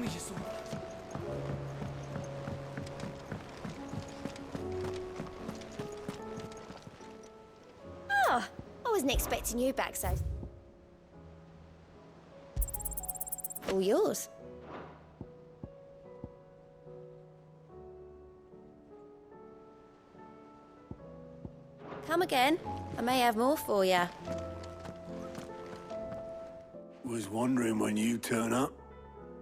me your sword. Oh, I wasn't expecting you back so... All yours. Come again. I may have more for you. Was wondering when you turn up.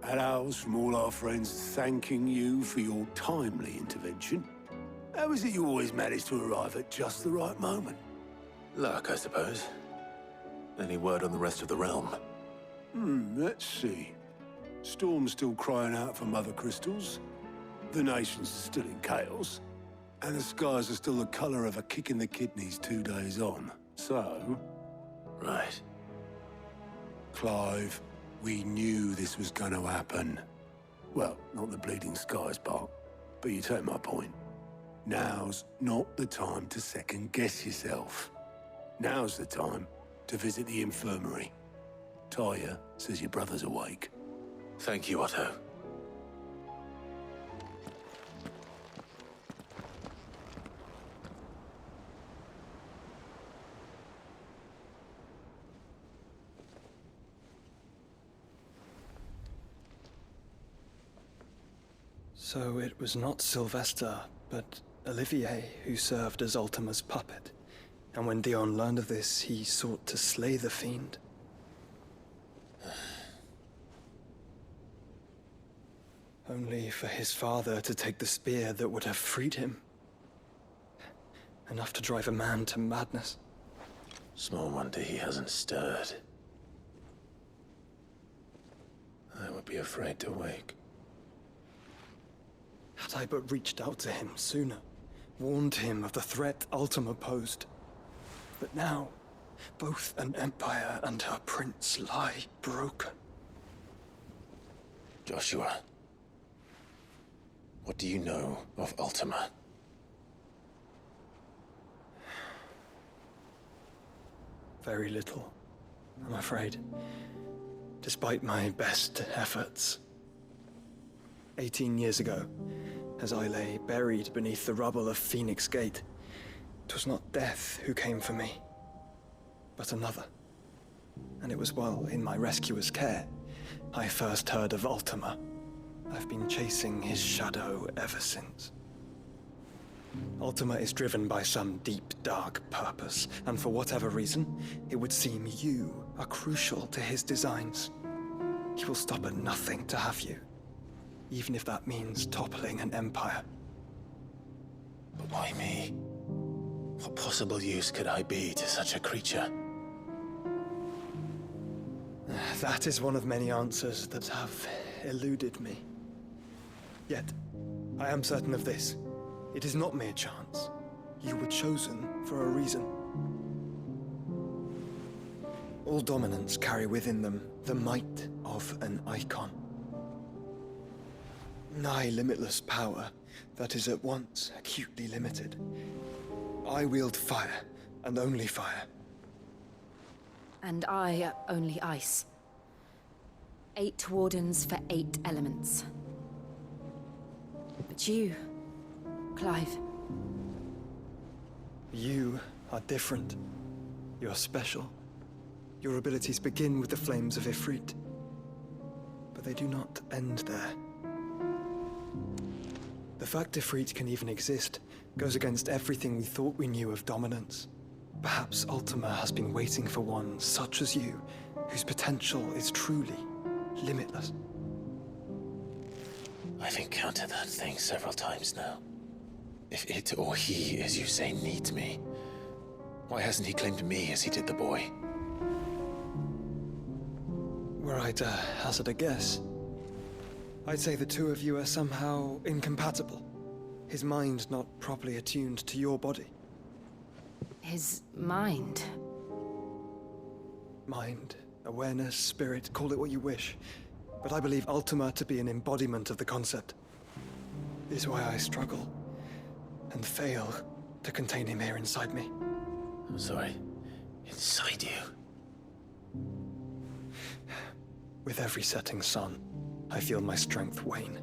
Hellos from all our friends thanking you for your timely intervention. How is it you always manage to arrive at just the right moment? Luck, I suppose. Any word on the rest of the realm? Let's see. Storm's still crying out for mother crystals. The nations are still in chaos. And the skies are still the colour of a kick in the kidneys 2 days on. So... Right. Clive, we knew this was going to happen. Well, not the bleeding skies part, but you take my point. Now's not the time to second-guess yourself. Now's the time to visit the infirmary. Talia says your brother's awake. Thank you, Otto. So it was not Sylvester, but Olivier who served as Ultima's puppet. And when Dion learned of this, he sought to slay the fiend. Only for his father to take the spear that would have freed him. Enough to drive a man to madness. Small wonder he hasn't stirred. I would be afraid to wake. Had I but reached out to him sooner, warned him of the threat Ultima posed. But now, both an empire and her prince lie broken. Joshua, what do you know of Ultima? Very little, I'm afraid. Despite my best efforts. 18 years ago, as I lay buried beneath the rubble of Phoenix Gate, 'twas not death who came for me, but another. And it was while in my rescuer's care, I first heard of Ultima. I've been chasing his shadow ever since. Ultima is driven by some deep, dark purpose, and for whatever reason, it would seem you are crucial to his designs. He will stop at nothing to have you, even if that means toppling an empire. But why me? What possible use could I be to such a creature? That is one of many answers that have eluded me. Yet, I am certain of this. It is not mere chance. You were chosen for a reason. All dominants carry within them the might of an icon. Nigh limitless power that is at once acutely limited. I wield fire, and only fire. And I only ice. 8 wardens for 8 elements. But you, Clive. You are different. You're special. Your abilities begin with the flames of Ifrit. But they do not end there. The fact Ifrit can even exist goes against everything we thought we knew of dominance. Perhaps Ultima has been waiting for one such as you, whose potential is truly limitless. I've encountered that thing several times now. If it or he, as you say, needs me, why hasn't he claimed me as he did the boy? Were I to hazard a guess, I'd say the two of you are somehow incompatible. His mind not properly attuned to your body. His mind. Mind, awareness, spirit, call it what you wish. But I believe Ultima to be an embodiment of the concept. This is why I struggle and fail to contain him here inside me. I'm sorry. Inside you? With every setting sun, I feel my strength wane.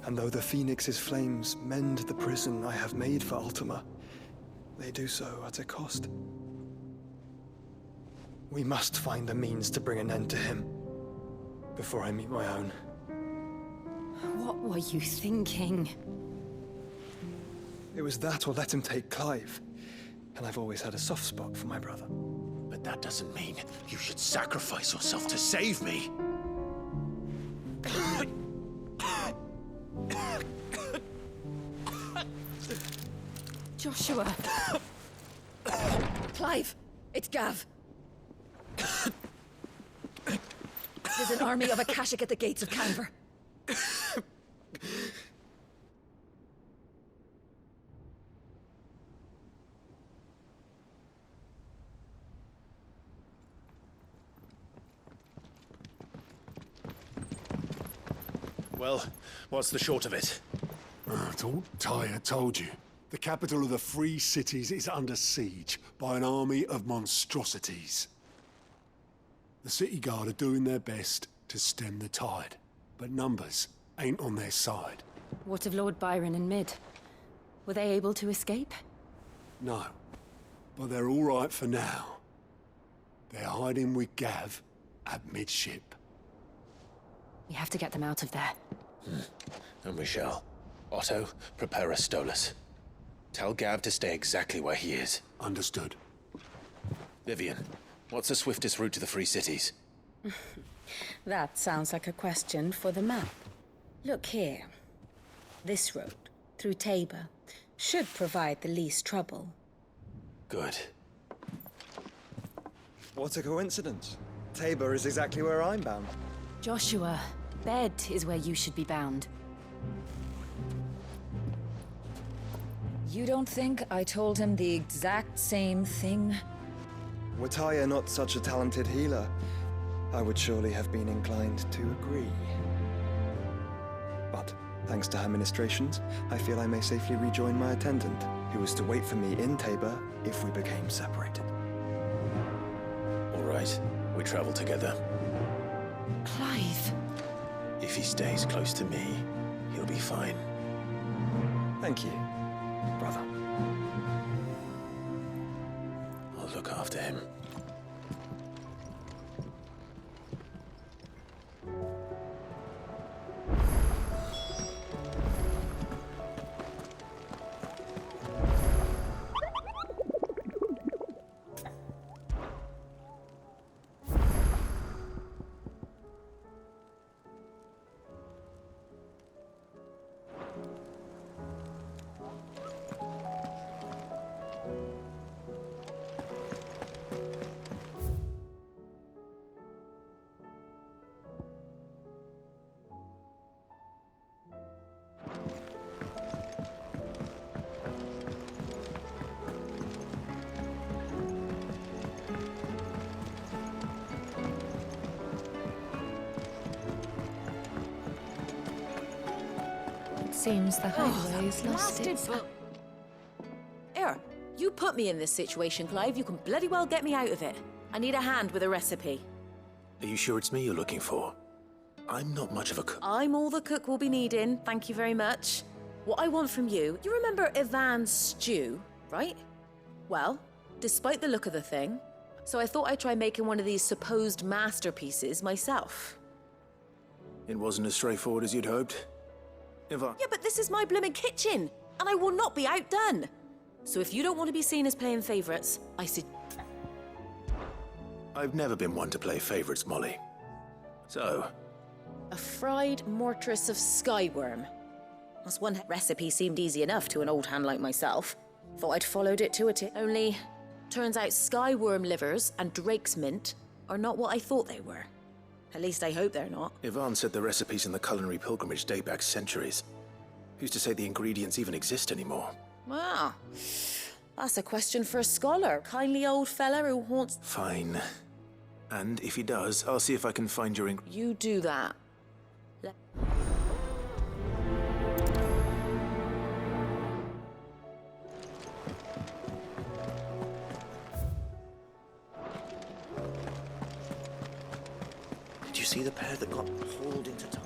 And though the Phoenix's flames mend the prison I have made for Ultima, they do so at a cost. We must find the means to bring an end to him before I meet my own. What were you thinking? It was that or let him take Clive. And I've always had a soft spot for my brother. But that doesn't mean you should sacrifice yourself to save me. Joshua! Clive! It's Gav! There's an army of Akashic at the gates of Canver. Well, what's the short of it? I thought Tyre told you. The capital of the Free Cities is under siege by an army of monstrosities. The city guard are doing their best to stem the tide, but numbers ain't on their side. What of Lord Byron and Mid? Were they able to escape? No, but they're all right for now. They're hiding with Gav at midship. We have to get them out of there. And we shall. Otto, prepare a Stolas. Tell Gav to stay exactly where he is. Understood. Vivian, what's the swiftest route to the Free Cities? That sounds like a question for the map. Look here. This road, through Tabor, should provide the least trouble. Good. What a coincidence. Tabor is exactly where I'm bound. Joshua, bed is where you should be bound. You don't think I told him the exact same thing? Were Tyre not such a talented healer, I would surely have been inclined to agree. But, thanks to her ministrations, I feel I may safely rejoin my attendant, who was to wait for me in Tabor if we became separated. All right, we travel together. Clive! If he stays close to me, he'll be fine. Thank you, brother. I'll look after him. Seems the hideaway is lost its... Here, you put me in this situation, Clive. You can bloody well get me out of it. I need a hand with a recipe. Are you sure it's me you're looking for? I'm not much of a cook. I'm all the cook will be needing, thank you very much. What I want from you remember Ivan's stew, right? Well, despite the look of the thing, so I thought I'd try making one of these supposed masterpieces myself. It wasn't as straightforward as you'd hoped. Yeah, but this is my blimmin' kitchen, and I will not be outdone. So if you don't want to be seen as playing favourites, I said... I've never been one to play favourites, Molly. So, A fried mortress of skyworm. That's one recipe seemed easy enough to an old hand like myself. Thought I'd followed it to a tip. Only, turns out skyworm livers and drake's mint are not what I thought they were. At least I hope they're not. Ivan said the recipes in the culinary pilgrimage date back centuries. Who's to say the ingredients even exist anymore? Wow. That's a question for a scholar. Kindly old fella who haunts... Fine. And if he does, I'll see if I can find your You do that. Did you see the pair that got hauled into time?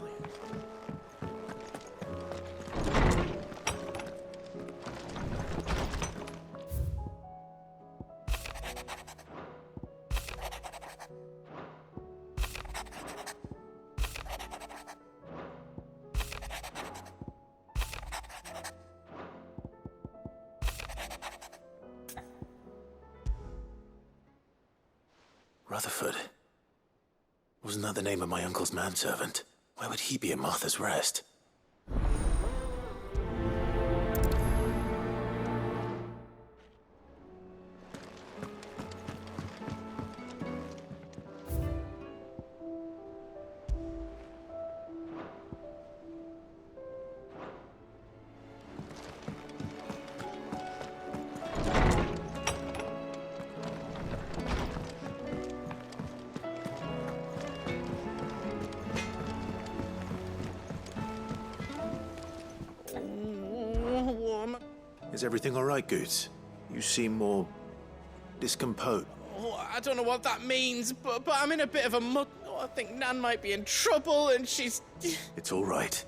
Rutherford. Wasn't that the name of my uncle's manservant? Why would he be at Martha's Rest? Is everything all right, Goots? You seem more discomposed. Oh, I don't know what that means, but I'm in a bit of a mud. Oh, I think Nan might be in trouble, and she's... It's all right.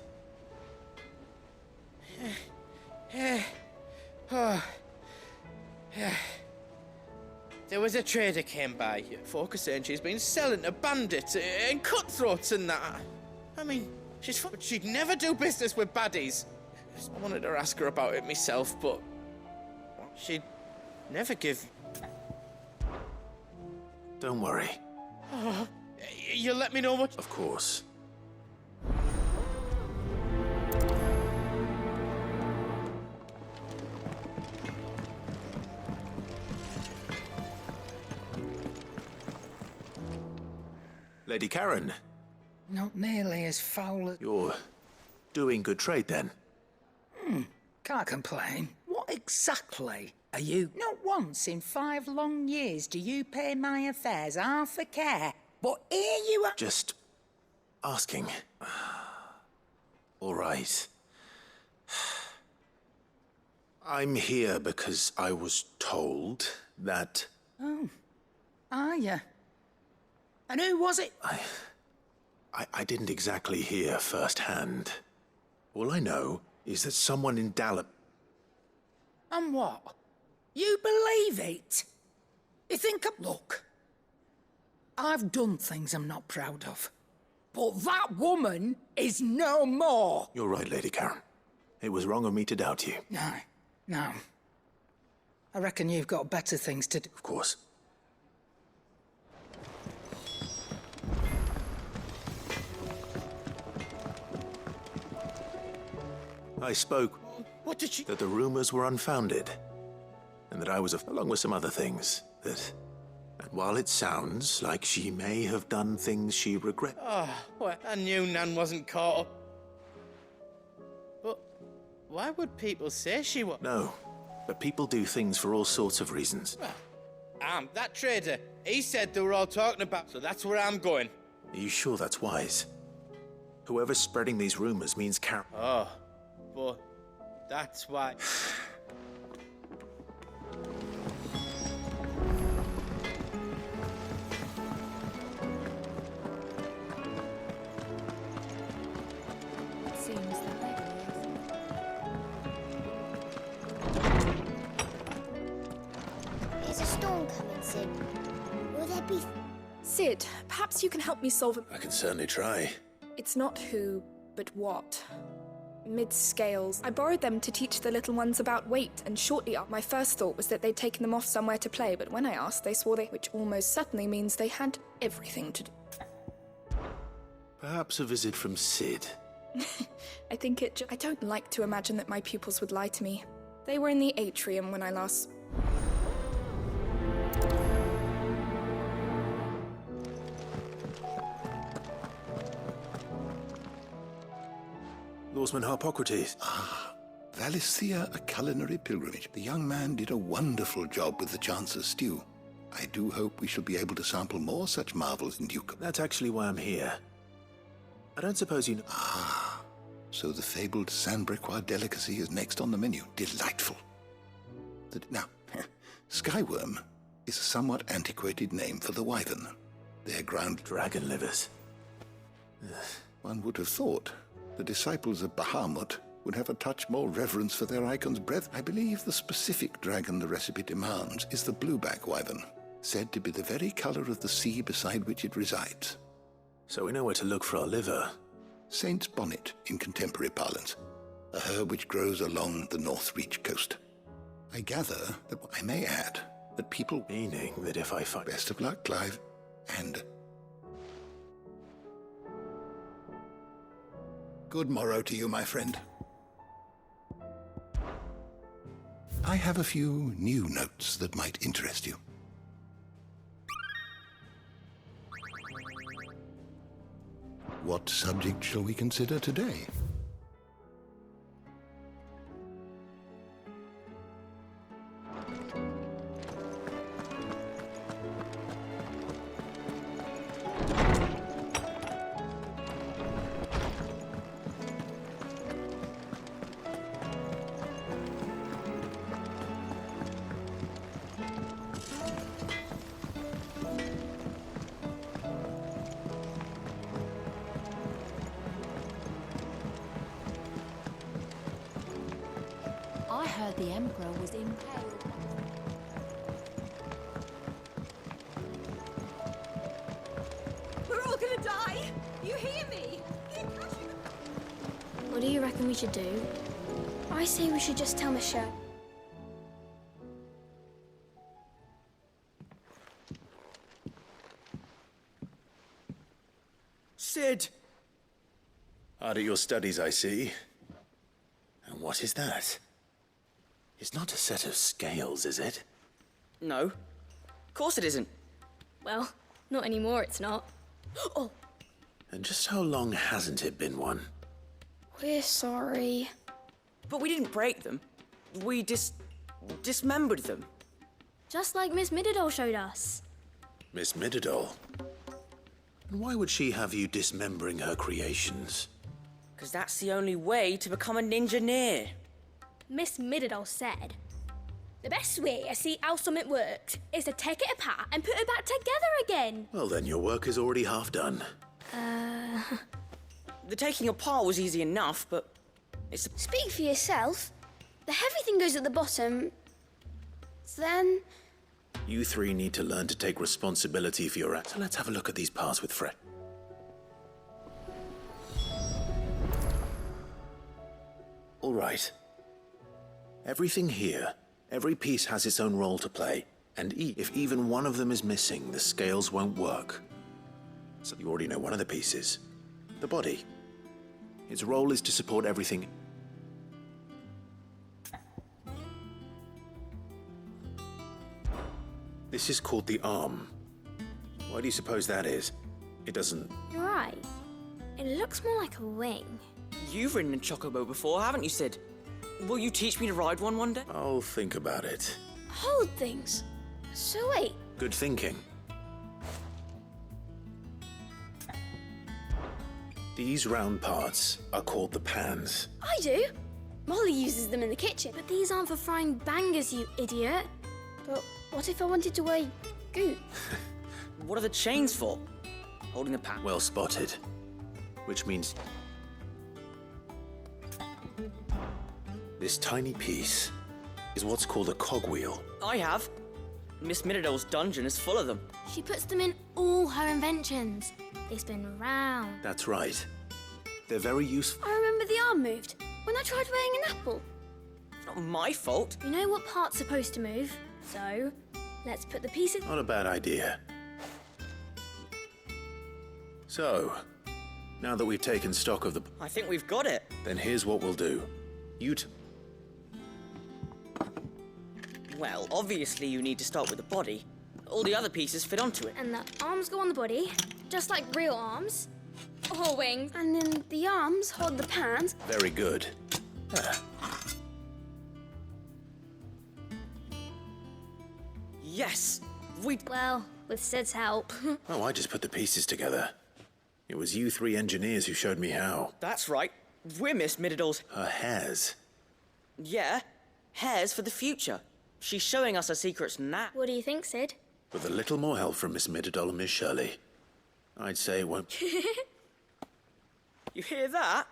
There was a trader came by, folk are saying she's been selling to bandits and cutthroats and that. I mean, but she'd never do business with baddies. I wanted to ask her about it myself, but she'd never give... Don't worry. Oh, you'll let me know what... Of course. Lady Karen, Not nearly as foul as... you're doing good trade then. Can't complain. What exactly are you... Not once in 5 long years do you pay my affairs half a care. But here you are... Just asking. All right. I'm here because I was told that... Are you? And who was it? I didn't exactly hear firsthand. All I know is that someone in Dallas... And what? You believe it? You think... Look, I've done things I'm not proud of. But that woman is no more. You're right, Lady Karen. It was wrong of me to doubt you. No. I reckon you've got better things to do. Of course. I spoke What did she... that the rumors were unfounded, and that I was, along with some other things, that while it sounds like she may have done things she regret... Oh, well, I knew Nan wasn't caught up. But why would people say she was... No, but people do things for all sorts of reasons. Well, that trader, he said they were all talking about, so that's where I'm going. Are you sure that's wise? Whoever's spreading these rumors means Karen... Oh, but that's why... Seems that way. There's a storm coming, Sid. Will there be... Sid, perhaps you can help me solve it. I can certainly try. It's not who, but what. Mid-scales. I borrowed them to teach the little ones about weight, and shortly up, my first thought was that they'd taken them off somewhere to play, but when I asked, they swore they... Which almost certainly means they had everything to do. Perhaps a visit from Sid. I think I don't like to imagine that my pupils would lie to me. They were in the atrium when I last... Lawsman Harpocrates. Valisthea, a culinary pilgrimage. The young man did a wonderful job with the Chance's stew. I do hope we shall be able to sample more such marvels in Duke. That's actually why I'm here. I don't suppose you know... So the fabled Sandbrequois delicacy is next on the menu. Delightful. Now, Skyworm is a somewhat antiquated name for the wyvern. They're ground... Dragon livers. One would have thought the disciples of Bahamut would have a touch more reverence for their icon's breath. I believe the specific dragon the recipe demands is the blueback wyvern, said to be the very color of the sea beside which it resides. So we know where to look for our liver. Saint's bonnet in contemporary parlance, a herb which grows along the North Reach coast. I gather that I may add that people... Meaning that if I find... Best of luck, Clive, and... Good morrow to you, my friend. I have a few new notes that might interest you. What subject shall we consider today? I heard the Emperor was impaled. We're all gonna die! You hear me? What do you reckon we should do? I say we should just tell Michelle. Sid! Hard at your studies, I see. And what is that? It's not a set of scales, is it? No. Of course it isn't. Well, not anymore, it's not. Oh, And just how long hasn't it been one? we're sorry. But we didn't break them. We dismembered them. Just like Miss Mididol showed us. Miss Mididol? And why would she have you dismembering her creations? Because that's the only way to become a ninja-neer. Miss Mididol said, the best way to see how something works is to take it apart and put it back together again. Well, then your work is already half done. The taking apart was easy enough, but it's... Speak for yourself. The heavy thing goes at the bottom. Then... You three need to learn to take responsibility for your acts. So let's have a look at these parts with Fred. All right. Everything here, every piece has its own role to play. And if even one of them is missing, the scales won't work. So you already know one of the pieces. The body. Its role is to support everything. This is called the arm. Why do you suppose that is? It doesn't... You're right. It looks more like a wing. You've ridden a chocobo before, haven't you, Sid? Will you teach me to ride one day? I'll think about it. Hold things. So wait, Good thinking. These round parts are called the pans. I do. Molly uses them in the kitchen. But these aren't for frying bangers, you idiot. But what if I wanted to weigh goop? What are the chains for? Holding the pan. Well spotted. Which means... This tiny piece is what's called a cogwheel. I have. Miss Mididol's dungeon is full of them. She puts them in all her inventions. They spin round. That's right. They're very useful. I remember the arm moved when I tried weighing an apple. It's not my fault. You know what part's supposed to move, so let's put the pieces... Not a bad idea. So, now that we've taken stock of the... I think we've got it. Then here's what we'll do. Well, obviously you need to start with the body. All the other pieces fit onto it. And the arms go on the body, just like real arms. Or wings. And then the arms hold the pans. Very good. Yes! Well, with Sid's help. Oh, I just put the pieces together. It was you three engineers who showed me how. That's right. We're Miss Mididol's... Her hairs. Yeah, hairs for the future. She's showing us her secrets now. What do you think, Sid? With a little more help from Miss Mididol and Miss Shirley, I'd say it won't... You hear that?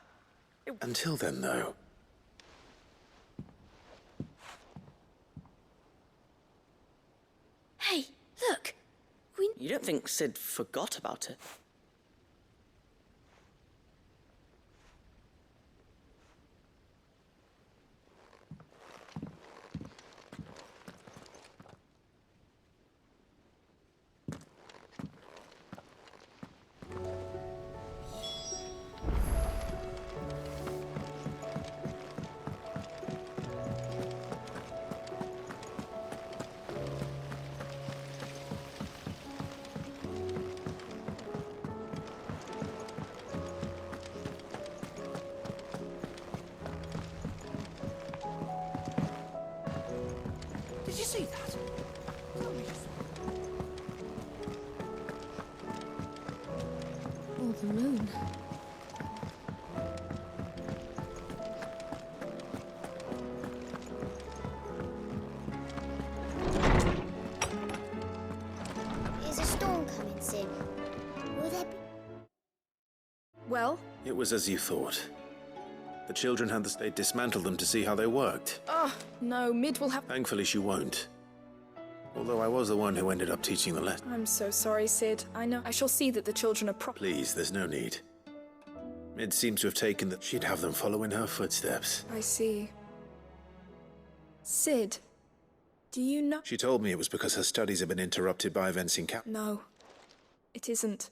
Until then, though. Hey, look! You don't think Sid forgot about it? Did you see that? Oh, the moon. Is a storm coming, Sid? Will there be... Well? It was as you thought. The children had the state dismantle them to see how they worked. Oh, no, Mid will have... Thankfully, she won't. Although I was the one who ended up teaching the lesson. I'm so sorry, Sid. I know. I shall see that the children are Please, there's no need. Mid seems to have taken that she'd have them follow in her footsteps. I see. Sid, do you know... She told me it was because her studies had been interrupted by events in Cap. No, it isn't.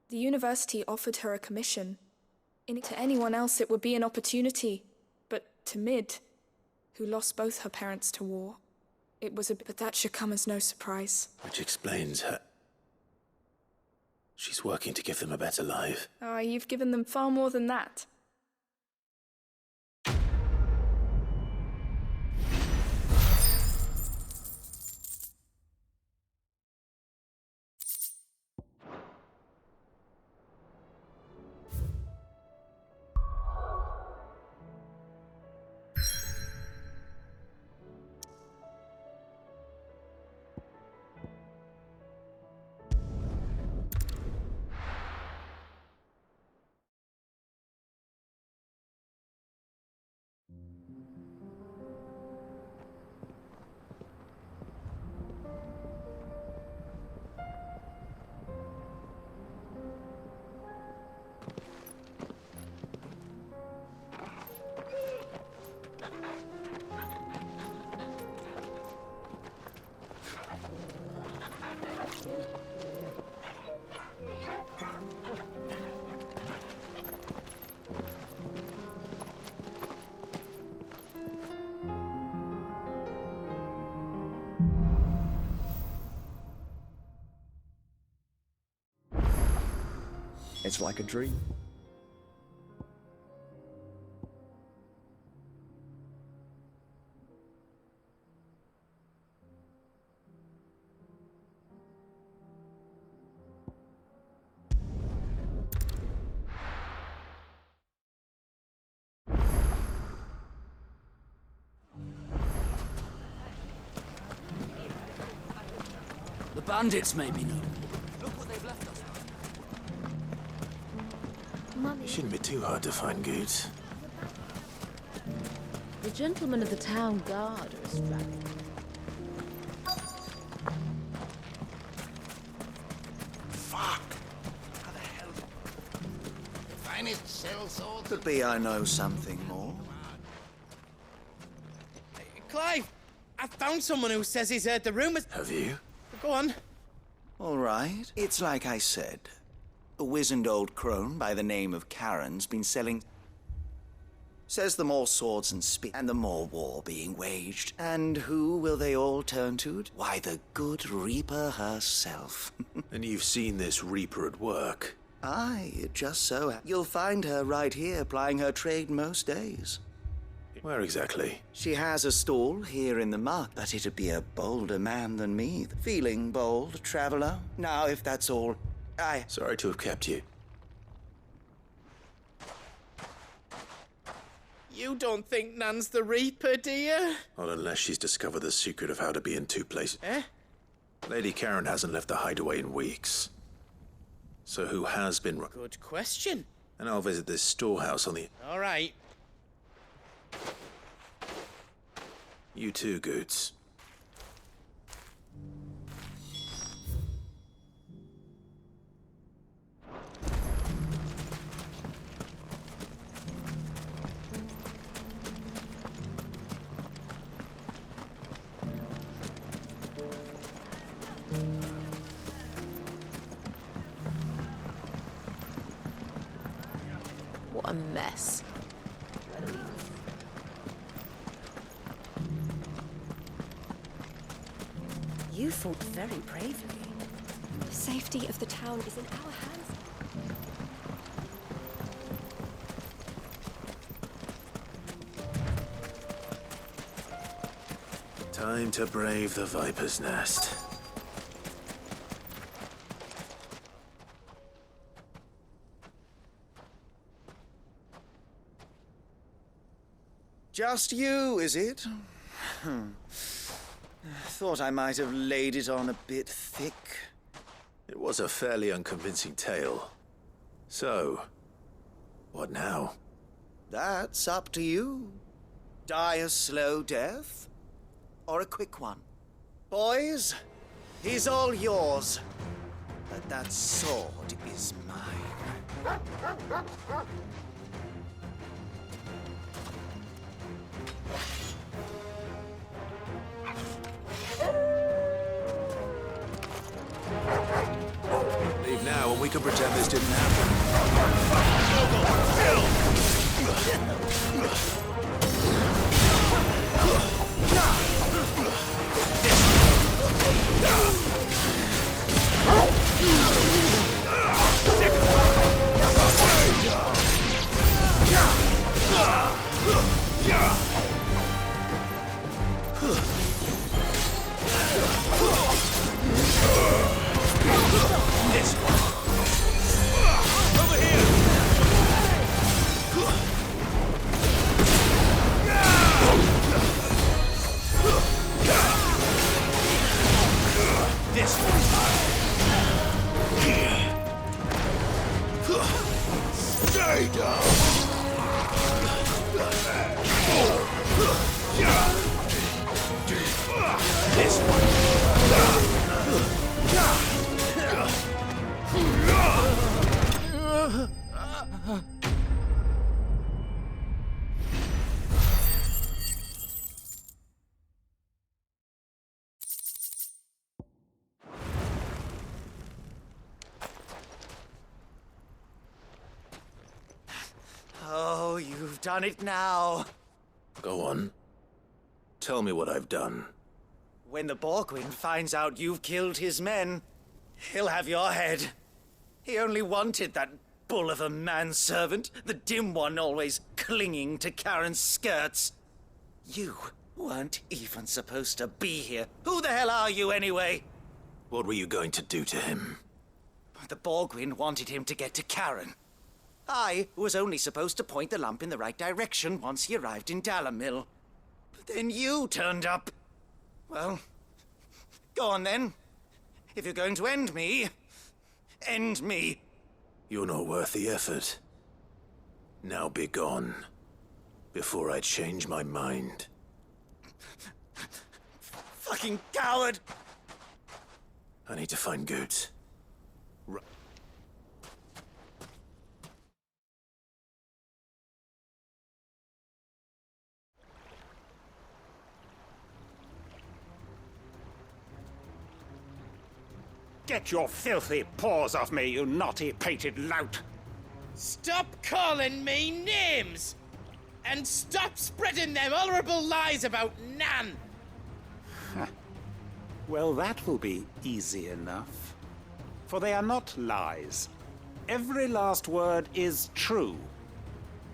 The university offered her a commission. To anyone else, it would be an opportunity. But to Mid, who lost both her parents to war, it was a... But that should come as no surprise. Which explains her... She's working to give them a better life. Ah, you've given them far more than that. It's like a dream. The bandits may be known. Look what they've left us. It shouldn't be too hard to find goods. The gentlemen of the town guard are strapped. Fuck! How the hell? The finest cell swords. Could be I know something more. Clive, I found someone who says he's heard the rumors. Have you? Go on. All right. It's like I said. A wizened old crone by the name of Karen's been selling... Says the more swords and spears, and the more war being waged. And who will they all turn to? Why, the good Reaper herself. And you've seen this Reaper at work? Aye, it just so happens. You'll find her right here plying her trade most days. Where exactly? She has a stall here in the market, but it'd be a bolder man than me. Feeling bold, traveler? Now, if that's all... Sorry to have kept you. You don't think Nan's the Reaper, do you? Not unless she's discovered the secret of how to be in two places. Eh? Lady Karen hasn't left the hideaway in weeks. So who has been... Good question. And I'll visit this storehouse on the... All right. You too, Goots. What a mess. You fought very bravely. The safety of the town is in our hands. Time to brave the Viper's Nest. Just you, is it? Thought I might have laid it on a bit thick. It was a fairly unconvincing tale. So, what now? That's up to you. Die a slow death, or a quick one. Boys, he's all yours. But that sword is mine. Leave now and we can pretend this didn't happen. Stay down! This one. Oh, you've done it now. Go on. Tell me what I've done. When the Borgwyn finds out you've killed his men, he'll have your head. He only wanted that bull of a manservant, the dim one always clinging to Karen's skirts. You weren't even supposed to be here. Who the hell are you anyway? What were you going to do to him? The Borgwyn wanted him to get to Karen. I was only supposed to point the lamp in the right direction once he arrived in Dalamil. But then you turned up. Well, go on then. If you're going to end me, end me. You're not worth the effort. Now be gone, before I change my mind. Fucking coward! I need to find Goots. Get your filthy paws off me, you naughty-pated lout! Stop calling me names! And stop spreading them horrible lies about Nan! Well, that will be easy enough. For they are not lies. Every last word is true.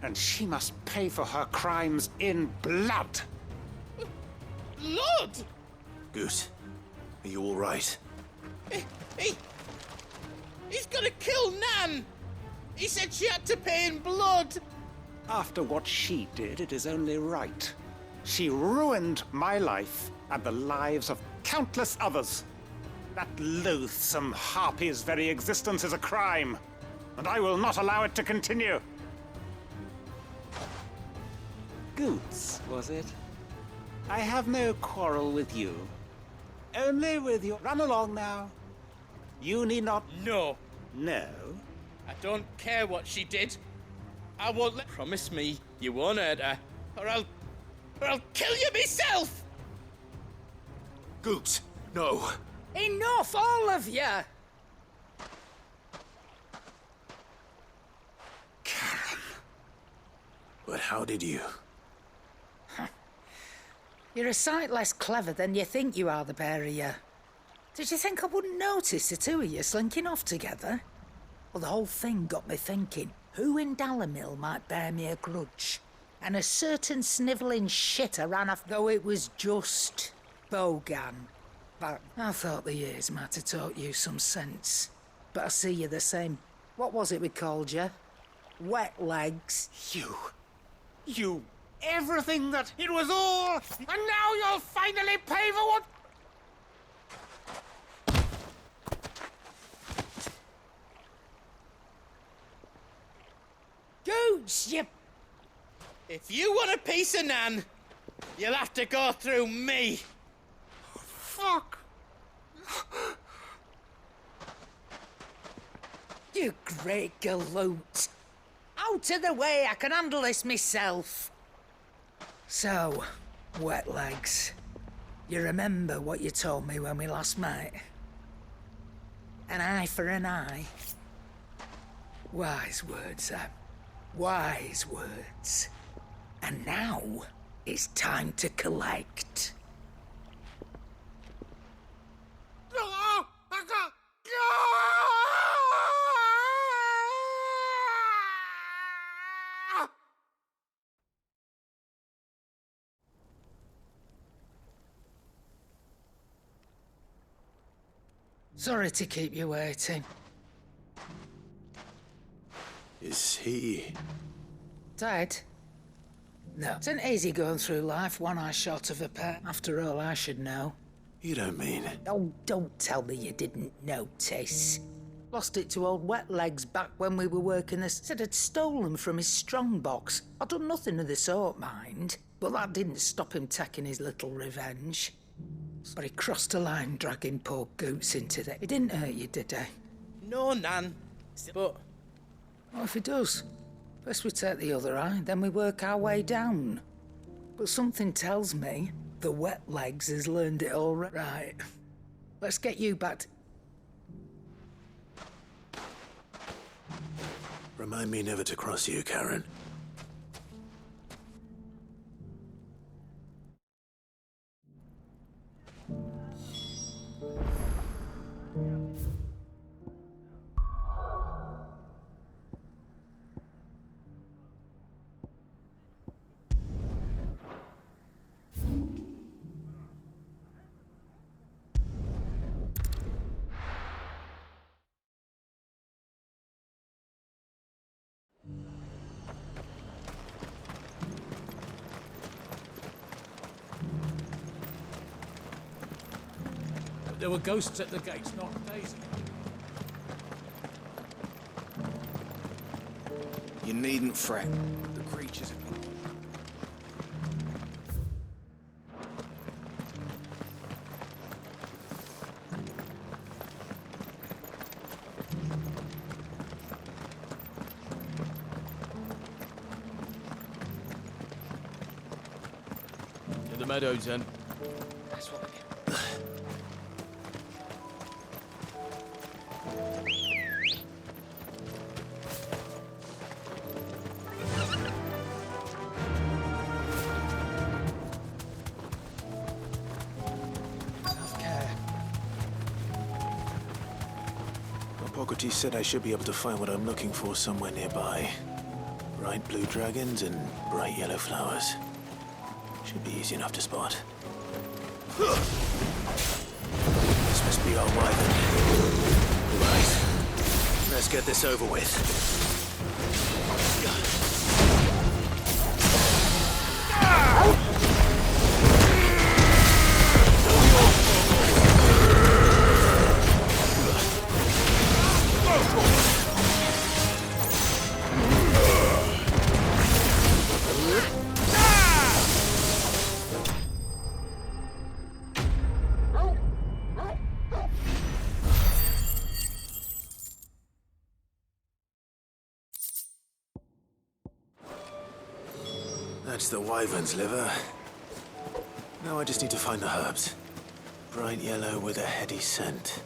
And she must pay for her crimes in blood. Lord! Goot, are you all right? He's gonna kill Nan! He said she had to pay in blood! After what she did, it is only right. She ruined my life and the lives of countless others. That loathsome harpy's very existence is a crime. and I will not allow it to continue. Goots, was it? I have no quarrel with you. Only with you. Run along now. You need not... No. No? I don't care what she did. I won't let... Promise me you won't hurt her, or I'll kill you myself! Goots, no. Enough, all of you! Karen. But how did you? You're a sight less clever than you think you are, the pair of you. Did you think I wouldn't notice the two of you slinking off together? Well, the whole thing got me thinking, who in Dalamil might bear me a grudge? And a certain snivelling shitter ran off, though it was just Bogan. But I thought the years might have taught you some sense. But I see you the same. What was it we called you? Wet legs. You... Everything that... It was all... And now you'll finally pay for what... Goots, you... If you want a piece of Nan, you'll have to go through me. Fuck. You great galoot. Out of the way, I can handle this myself. So, wet legs. You remember what you told me when we last met? An eye for an eye. Wise words, Sam. Wise words. And now, it's time to collect. Sorry to keep you waiting. Is he... Dead? No. It's an easy going through life, one eye short of a pair. After all, I should know. You don't mean... Oh, don't tell me you didn't notice. Lost it to old Wet Legs back when we were working this. Said I'd stolen from his strongbox. I'd done nothing of the sort, mind. But that didn't stop him taking his little revenge. But he crossed a line dragging poor Goots into that. He didn't hurt you, did he? No, Nan. But... What if he does? First we take the other eye, then we work our way down. But something tells me the Wet Legs has learned it all right. Let's get you back to... Remind me never to cross you, Karen. There were ghosts at the gates not days ago. You needn't fret. The creatures are... To the meadows, then. That's what Hippocrates said I should be able to find what I'm looking for somewhere nearby. Bright blue dragons and bright yellow flowers. Should be easy enough to spot. This must be our wyvern. Right. Let's get this over with. That's the wyvern's liver. Now I just need to find the herbs. Bright yellow with a heady scent.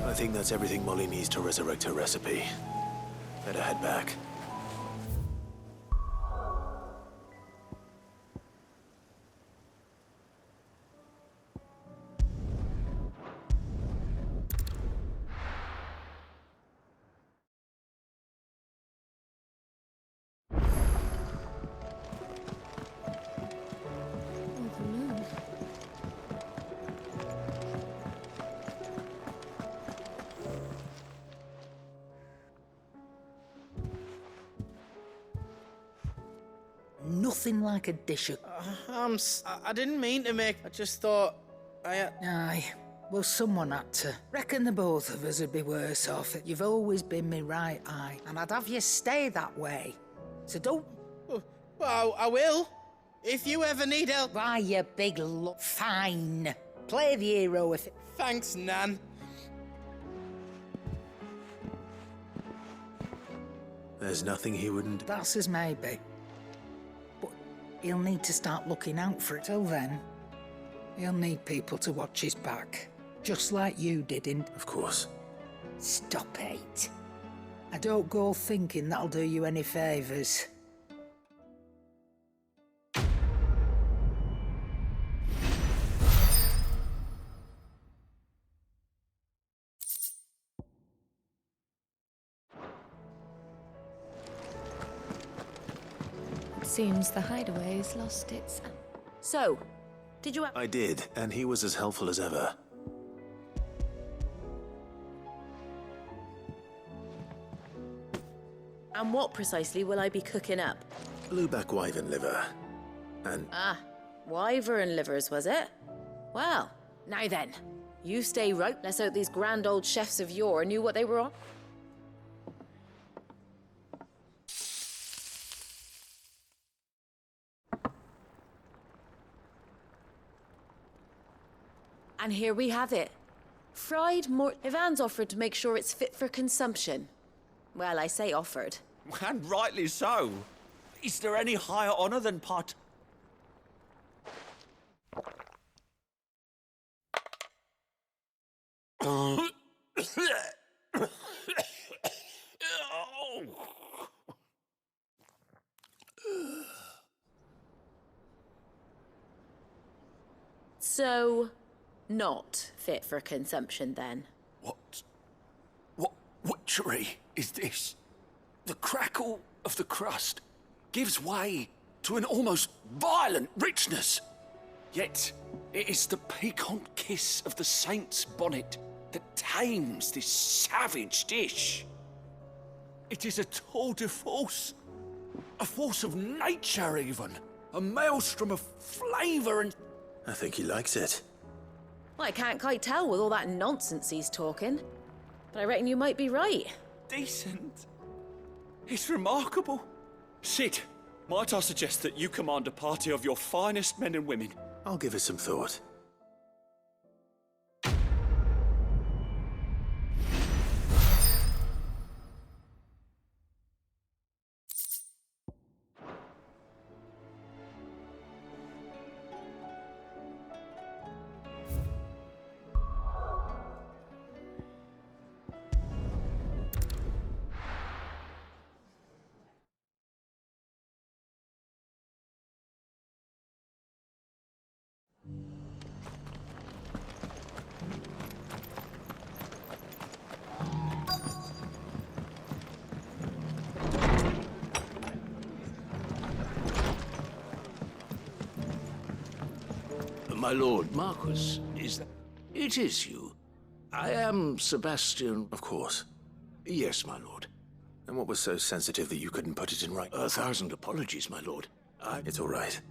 I think that's everything Molly needs to resurrect her recipe. Better head back. Nothing like a dish of... I didn't mean to make... I just thought... Aye. Well, someone had to. Reckon the both of us would be worse off. You've always been me right eye, and I'd have you stay that way. So don't... Well, I will. If you ever need help... Why, you big Fine. Play the hero if it... Thanks, Nan. There's nothing he wouldn't... That's as maybe. But he'll need to start looking out for it. Till then, he'll need people to watch his back. Just like you didn't. Of course. Stop it. I don't go thinking that'll do you any favours. Seems the hideaway's lost its... So, did you... I did, and he was as helpful as ever. And what precisely will I be cooking up? Blueback wyvern liver. And... Ah, wyvern livers, was it? Well, now then. You stay right. Let's hope these grand old chefs of yore knew what they were on. And here we have it. Fried Ivan's offered to make sure it's fit for consumption. Well, I say offered. And rightly so. Is there any higher honor than part... So... not fit for consumption, then? What witchery is this? The crackle of the crust gives way to an almost violent richness. Yet, it is the piquant kiss of the saint's bonnet that tames this savage dish. It is a tour de force. A force of nature, even. A maelstrom of flavour and... I think he likes it. Well, I can't quite tell with all that nonsense he's talking. But I reckon you might be right. Decent. It's remarkable. Sid, might I suggest that you command a party of your finest men and women? I'll give it some thought. My lord Marquis, is that... It is you. I am Sebastian... Of course. Yes, my lord. And what was so sensitive that you couldn't put it in writing? 1,000 apologies, my lord. It's all right.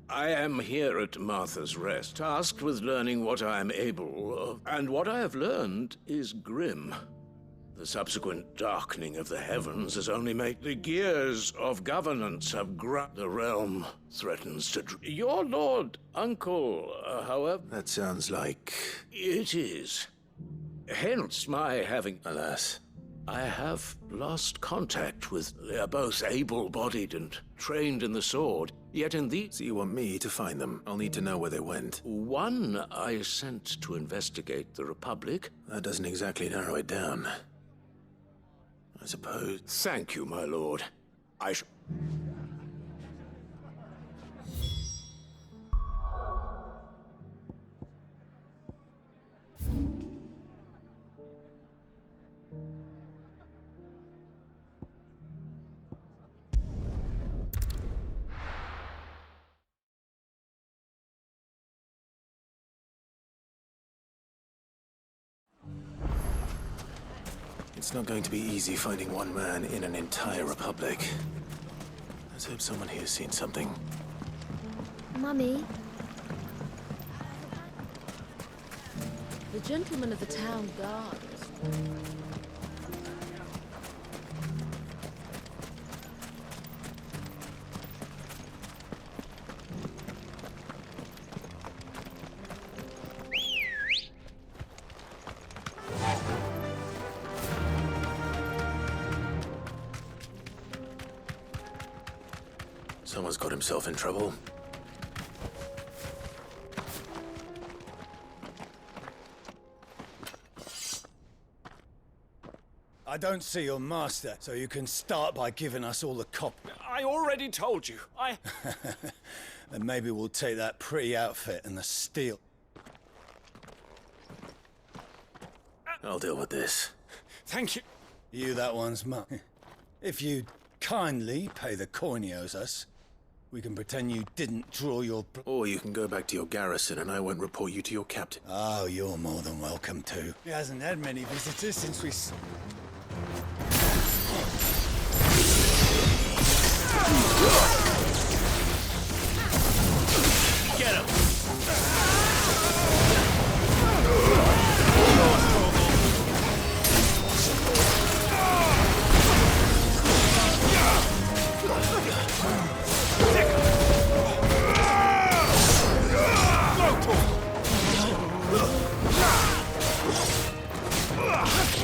I am here at Martha's Rest, tasked with learning what I am able of, and what I have learned is grim. The subsequent darkening of the heavens has only made the gears of governance have the realm threatens to... Your lord uncle, however... That sounds like... It is. Hence my having... Alas. I have lost contact with... They are both able-bodied and trained in the sword, yet in the... So you want me to find them? I'll need to know where they went. One I sent to investigate the Republic. That doesn't exactly narrow it down. I suppose... Thank you, my lord. I shall... It's not going to be easy finding one man in an entire republic. Let's hope someone here's seen something. Mummy? The gentleman of the town guard. Someone's got himself in trouble. I don't see your master, so you can start by giving us all the cop. I already told you. Then maybe we'll take that pretty outfit and the steel. I'll deal with this. Thank you. You that one's mum. If you kindly pay the coin he owes us, we can pretend you didn't draw your... Or you can go back to your garrison and I won't report you to your captain. Oh, you're more than welcome to. He hasn't had many visitors since we... Get him!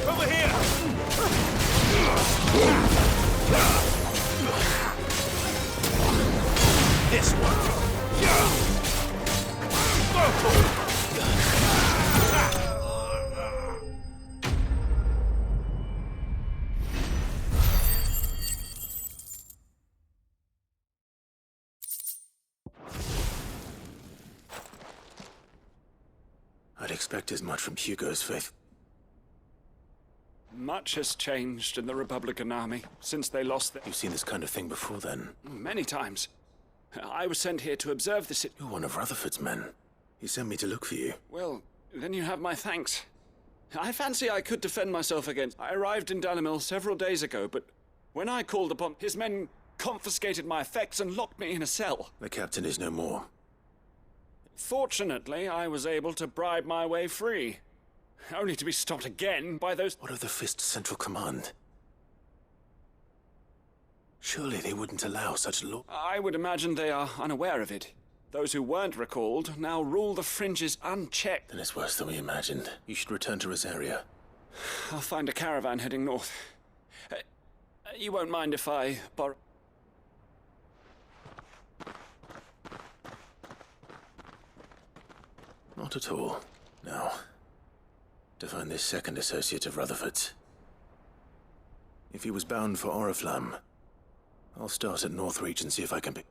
Over here! This one! I'd expect as much from Hugo's faith. Much has changed in the Republican army since they lost their... You've seen this kind of thing before, then? Many times. I was sent here to observe the You're one of Rutherford's men. He sent me to look for you. Well, then you have my thanks. I fancy I could defend myself against... I arrived in Dalimil several days ago, but when I called upon... His men confiscated my effects and locked me in a cell. The captain is no more. Fortunately, I was able to bribe my way free. Only to be stopped again by those... What of the Fist Central Command? Surely they wouldn't allow such law... I would imagine they are unaware of it. Those who weren't recalled now rule the fringes unchecked. Then it's worse than we imagined. You should return to Rosaria. I'll find a caravan heading north. You won't mind if I borrow... Not at all. Now, to find this second associate of Rutherford's. If he was bound for Oriflamme, I'll start at Northreach and see if I can pick...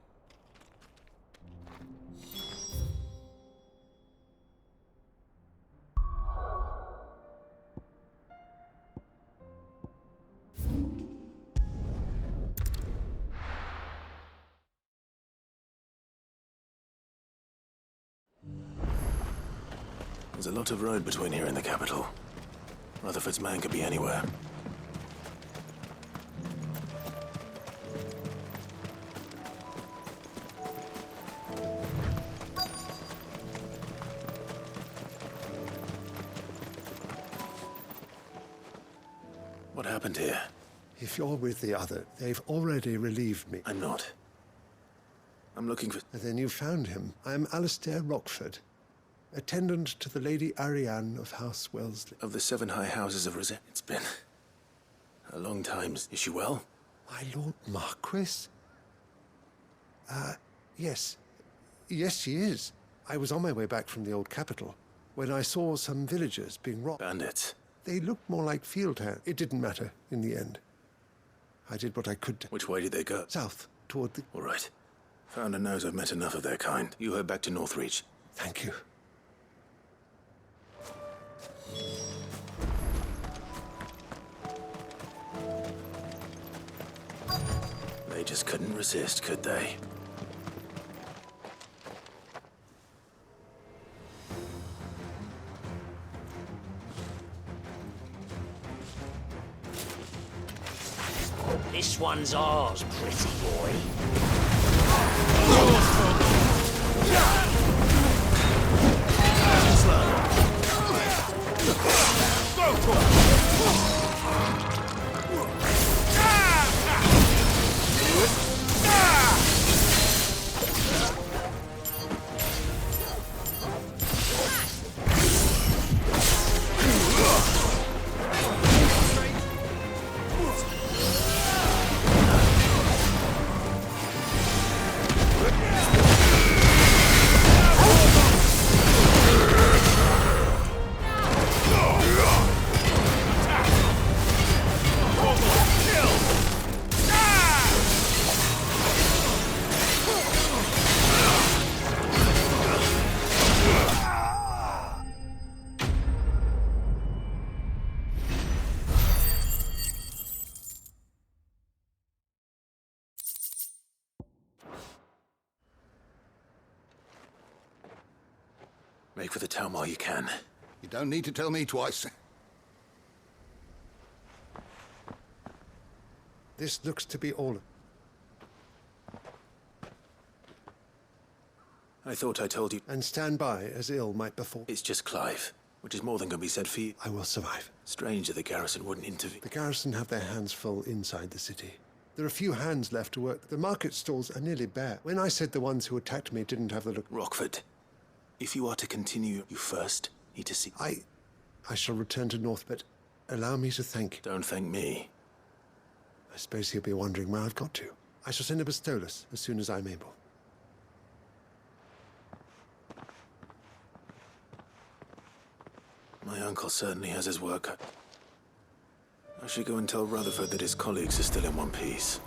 There's a lot of road between here and the capital. Rutherford's man could be anywhere. What happened here? If you're with the other, they've already relieved me. I'm not. I'm looking for... Then you found him. I am Alistair Rockford, attendant to the Lady Ariane of House Wellesley. Of the 7 high houses of Rosette. It's been a long time. Is she well? My Lord Marquis? Yes. Yes, she is. I was on my way back from the old capital when I saw some villagers being robbed. Bandits. They looked more like field hands. It didn't matter in the end. I did what I could. Which way did they go? South, toward the... All right. Founder knows I've met enough of their kind. You head back to Northreach. Thank you. They just couldn't resist, could they? This one's ours, pretty boy. Make for the town while you can. You don't need to tell me twice. This looks to be all. I thought I told you. And stand by, as ill might befall. It's just Clive, which is more than can be said for you. I will survive. Strange that the garrison wouldn't intervene. The garrison have their hands full inside the city. There are few hands left to work. The market stalls are nearly bare. When I said the ones who attacked me didn't have the look... Rockford, if you are to continue, you first need to see... I shall return to North, but allow me to thank you. Don't thank me. I suppose he'll be wondering where I've got to. I shall send a Bastolus as soon as I'm able. My uncle certainly has his work cut. I should go and tell Rutherford that his colleagues are still in one piece.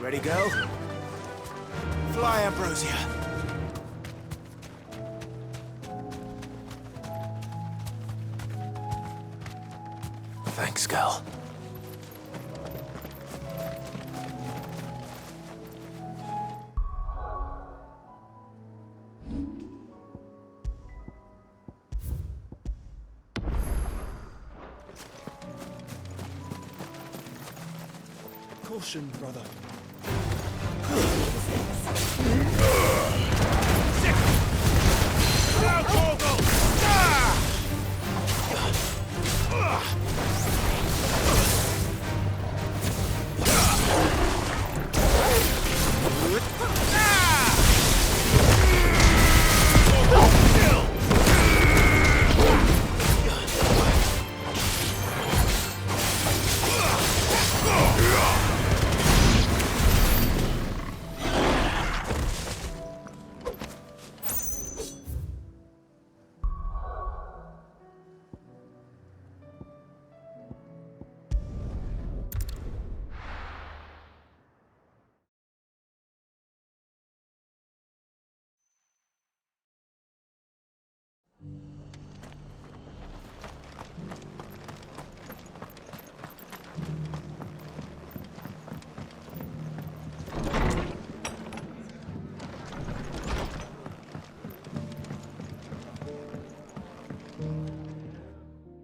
Ready, go? Fly, Ambrosia. Thanks, Gal. Caution, brother.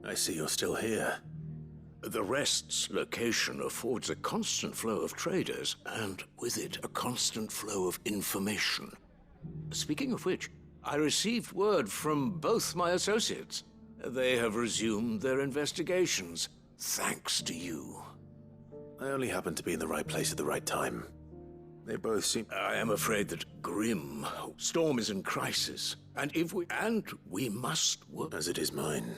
I see you're still here. The Rest's location affords a constant flow of traders, and with it, a constant flow of information. Speaking of which, I received word from both my associates. They have resumed their investigations, thanks to you. I only happened to be in the right place at the right time. They both seem... I am afraid that Storm is in crisis, and we must work as it is mine.